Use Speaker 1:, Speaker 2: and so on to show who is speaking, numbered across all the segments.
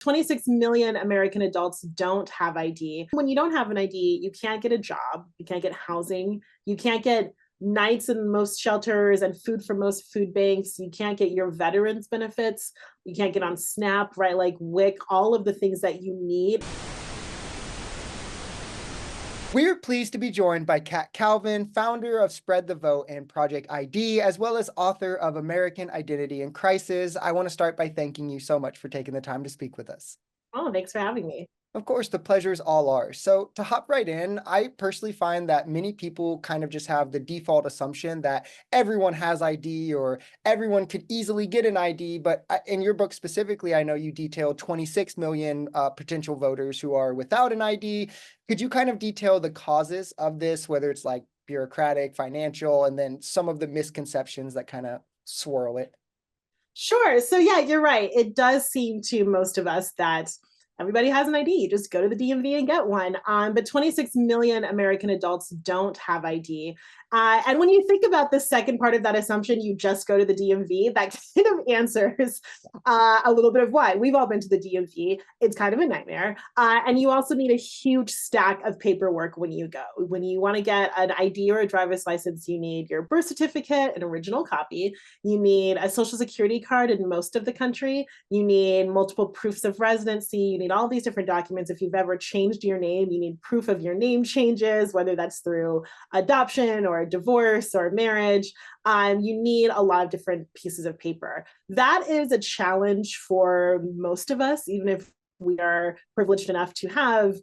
Speaker 1: 26 million American adults don't have ID. When you don't have an ID, you can't get a job, you can't get housing, you can't get nights in most shelters and food from most food banks, you can't get your veterans benefits, you can't get on SNAP, right? Like WIC, all of the things that you need.
Speaker 2: We're pleased to be joined by Kat Calvin, founder of Spread the Vote and Project ID, as well as author of American Identity in Crisis. I want to start by thanking you so much for taking the time to speak with us.
Speaker 1: Oh, thanks for having me.
Speaker 2: Of course, the pleasure's all ours. So, to hop right in, I personally find that many people kind of just have the default assumption that everyone has ID or everyone could easily get an ID. But in your book specifically, I know you detailed 26 million potential voters who are without an ID. Could you kind of detail the causes of this, whether it's like bureaucratic, financial, and then some of the misconceptions that kind of swirl it?
Speaker 1: Sure. So, yeah, you're right. It does seem to most of us that everybody has an ID. Just go to the DMV and get one. But 26 million American adults don't have ID. And when you think about the second part of that assumption, you just go to the DMV, that kind of answers a little bit of why. We've all been to the DMV. It's kind of a nightmare. And you also need a huge stack of paperwork when you go. When you want to get an ID or a driver's license, you need your birth certificate, an original copy. You need a social security card in most of the country. You need multiple proofs of residency. You need all these different documents. If you've ever changed your name, you need proof of your name changes, whether that's through adoption or a divorce or marriage. You need a lot of different pieces of paper. That is a challenge for most of us, even if we are privileged enough to have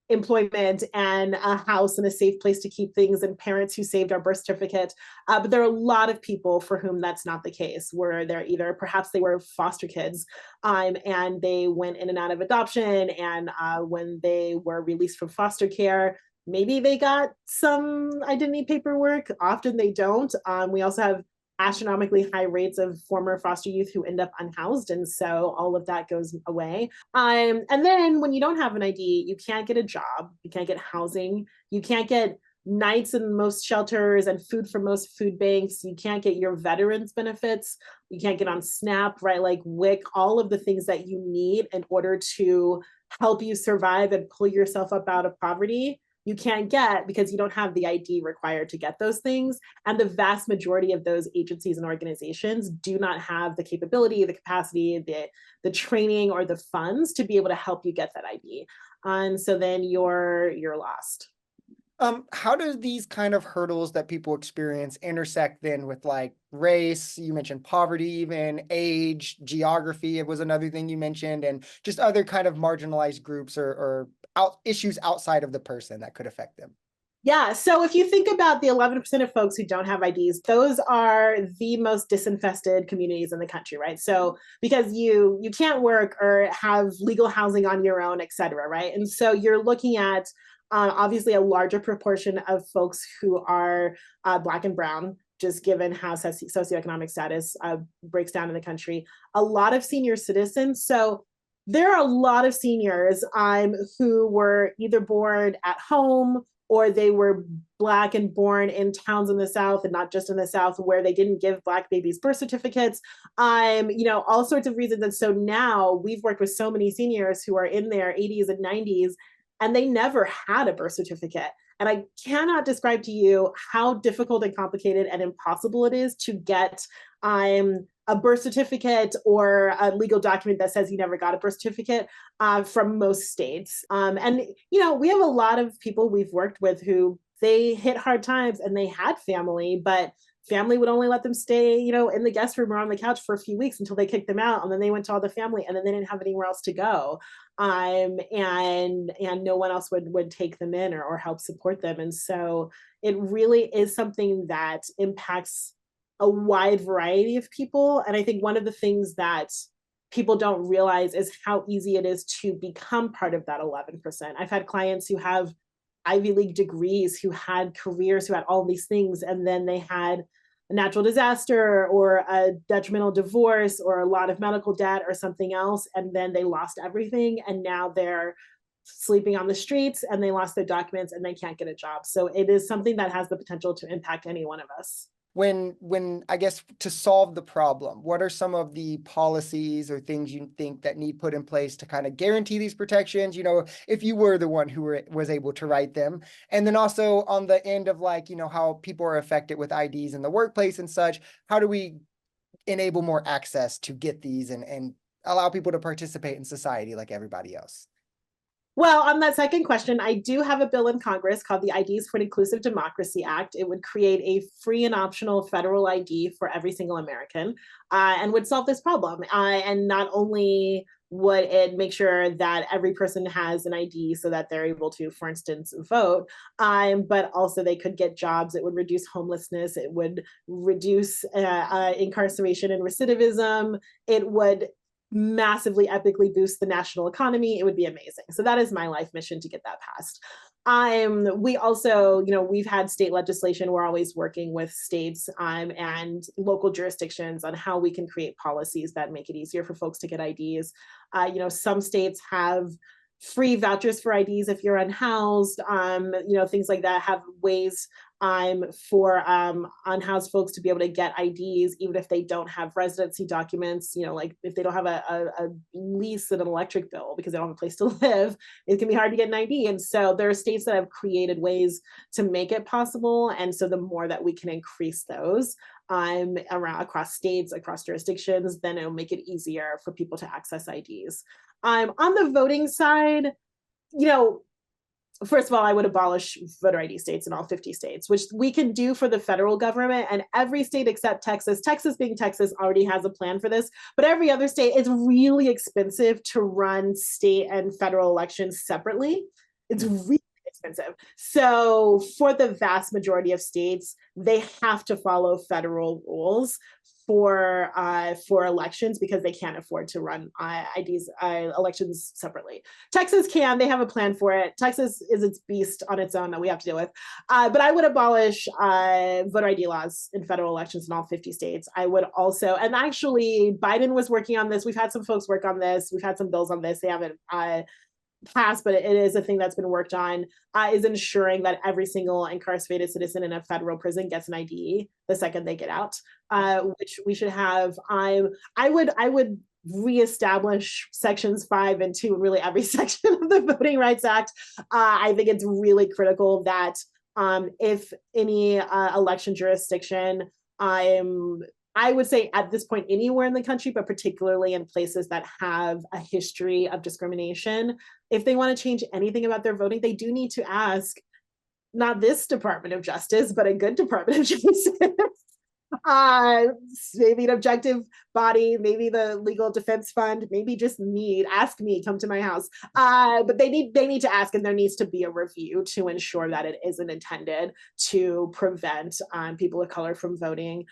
Speaker 1: employment and a house and a safe place to keep things and parents who saved our birth certificate. But there are a lot of people for whom that's not the case, where they're either perhaps they were foster kids and they went in and out of adoption. And when they were released from foster care, maybe they got some identity paperwork. Often they don't. We also have astronomically high rates of former foster youth who end up unhoused. And so all of that goes away. And then when you don't have an ID, you can't get a job, you can't get housing, you can't get nights in most shelters and food from most food banks, you can't get your veterans benefits, you can't get on SNAP, right? Like WIC, all of the things that you need in order to help you survive and pull yourself up out of poverty you can't get because you don't have the ID required to get those things. And the vast majority of those agencies and organizations do not have the capability, the capacity, the training, or the funds to be able to help you get that ID. And so then you're lost.
Speaker 2: How do these kind of hurdles that people experience intersect then with like race? You mentioned poverty, even age, geography. It was another thing you mentioned, and just other kind of marginalized groups or issues outside of the person that could affect them.
Speaker 1: Yeah. So if you think about the 11% of folks who don't have IDs, those are the most disinfested communities in the country, right? So because you can't work or have legal housing on your own, et cetera, right? And so you're looking at obviously a larger proportion of folks who are Black and Brown, just given how socioeconomic status breaks down in the country. A lot of senior citizens. So there are a lot of seniors who were either born at home or they were Black and born in towns in the South and not just in the South where they didn't give Black babies birth certificates, all sorts of reasons. And so now we've worked with so many seniors who are in their 80s and 90s and they never had a birth certificate. And I cannot describe to you how difficult and complicated and impossible it is to get a birth certificate or a legal document that says you never got a birth certificate from most states. We have a lot of people we've worked with who they hit hard times and they had family, but family would only let them stay, in the guest room or on the couch for a few weeks until they kicked them out. And then they went to all the family and then they didn't have anywhere else to go. And no one else would take them in or help support them. And so it really is something that impacts a wide variety of people. And I think one of the things that people don't realize is how easy it is to become part of that 11%. I've had clients who have Ivy League degrees, who had careers, who had all these things, and then they had a natural disaster or a detrimental divorce or a lot of medical debt or something else, and then they lost everything, and now they're sleeping on the streets and they lost their documents and they can't get a job. So it is something that has the potential to impact any one of us.
Speaker 2: when I guess to solve the problem, what are some of the policies or things you think that need put in place to kind of guarantee these protections, if you were the one who was able to write them? And then also on the end of like, how people are affected with IDs in the workplace and such, how do we enable more access to get these and allow people to participate in society like everybody else?
Speaker 1: Well, on that second question, I do have a bill in Congress called the IDs for an Inclusive Democracy Act. It would create a free and optional federal ID for every single American, and would solve this problem. And not only would it make sure that every person has an ID so that they're able to, for instance, vote, but also they could get jobs. It would reduce homelessness. It would reduce incarceration and recidivism. It would massively epically boost the national economy. It would be amazing. So that is my life mission, to get that passed. We also, we've had state legislation. We're always working with states and local jurisdictions on how we can create policies that make it easier for folks to get IDs. Some states have free vouchers for IDs if you're unhoused, things like that, have ways for unhoused folks to be able to get IDs, even if they don't have residency documents, like if they don't have a lease and an electric bill because they don't have a place to live, it can be hard to get an ID. And so there are states that have created ways to make it possible. And so the more that we can increase those around across states, across jurisdictions, then it'll make it easier for people to access IDs. On the voting side, first of all, I would abolish voter ID states in all 50 states, which we can do for the federal government. And every state except Texas, Texas being Texas, already has a plan for this. But every other state, it's really expensive to run state and federal elections separately. It's really expensive. So for the vast majority of states, they have to follow federal rules for elections because they can't afford to run elections separately. Texas can, they have a plan for it. Texas is its beast on its own that we have to deal with. But I would abolish voter ID laws in federal elections in all 50 states. I would also, and actually Biden was working on this. We've had some folks work on this. We've had some bills on this. They haven't passed, but it is a thing that's been worked on, is ensuring that every single incarcerated citizen in a federal prison gets an ID the second they get out, which we should have. I would reestablish sections 5 and 2 in really every section of the Voting Rights Act. I think it's really critical that if any election jurisdiction, I would say at this point anywhere in the country, but particularly in places that have a history of discrimination, if they want to change anything about their voting, they do need to ask not this Department of Justice, but a good Department of Justice. Maybe an objective body, maybe the Legal Defense Fund, maybe just me, ask me, come to my house. But they need to ask, and there needs to be a review to ensure that it isn't intended to prevent people of color from voting.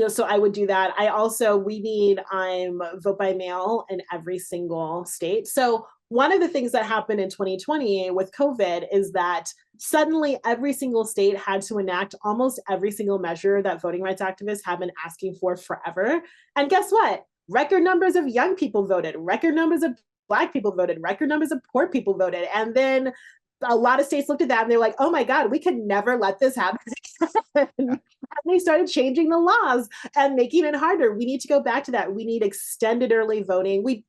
Speaker 1: So I would do that. We need vote by mail in every single state. So one of the things that happened in 2020 with COVID is that suddenly every single state had to enact almost every single measure that voting rights activists have been asking for forever. And guess what? Record numbers of young people voted, record numbers of Black people voted, record numbers of poor people voted. And then a lot of states looked at that and they're like, oh my God, we could never let this happen again. And they started changing the laws and making it harder. We need to go back to that. We need extended early voting. We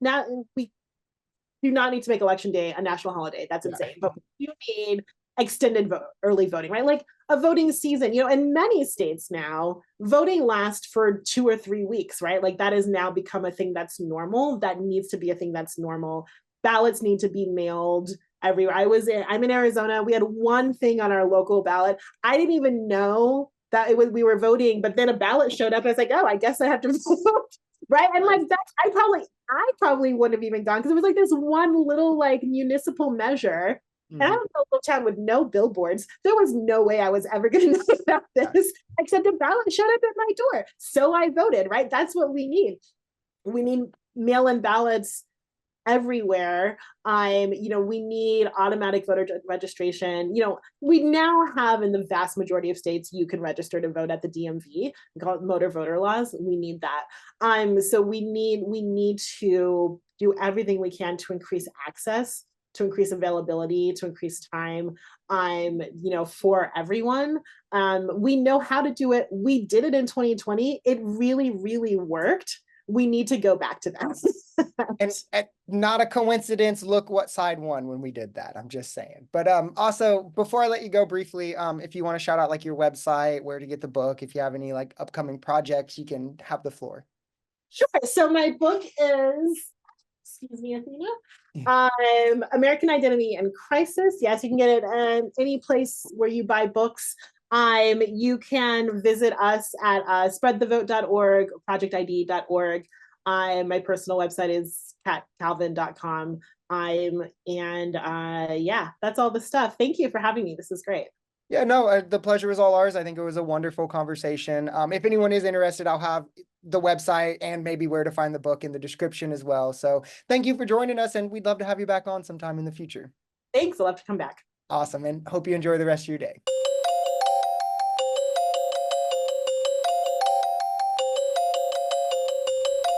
Speaker 1: do not need to make Election Day a national holiday. That's insane. But we do need extended early voting, right? Like a voting season, in many states now, voting lasts for 2 or 3 weeks, right? Like that has now become a thing that's normal. That needs to be a thing that's normal. Ballots need to be mailed everywhere. I'm in Arizona. We had one thing on our local ballot. I didn't even know that we were voting, but then a ballot showed up. I was like, oh, I guess I have to vote. Right. And like that, I probably wouldn't have even gone because it was like this one little like municipal measure. And I was in a little town with no billboards. There was no way I was ever going to know about this, except a ballot showed up at my door. So I voted, right? That's what we need. We need mail-in ballots everywhere. We need automatic voter registration. We now have in the vast majority of states, you can register to vote at the DMV. We call it motor voter laws. We need that. So we need to do everything we can to increase access to increase availability, to increase time, for everyone. We know how to do it. We did it in 2020. It really, really worked. We need to go back to that.
Speaker 2: And not a coincidence, look what side won when we did that. I'm just saying. But also, before I let you go briefly, if you want to shout out like your website, where to get the book, if you have any like upcoming projects, you can have the floor.
Speaker 1: Sure. So my book is, excuse me, Athena, American Identity and Crisis. Yes, you can get it any place where you buy books. You can visit us at spreadthevote.org, projectid.org. My personal website is catcalvin.com. Yeah, that's all the stuff. Thank you for having me. This is great.
Speaker 2: Yeah, no, the pleasure was all ours. I think it was a wonderful conversation. If anyone is interested, I'll have the website and maybe where to find the book in the description as well. So thank you for joining us, and we'd love to have you back on sometime in the future.
Speaker 1: Thanks. I'll have to come back.
Speaker 2: Awesome, and hope you enjoy the rest of your day.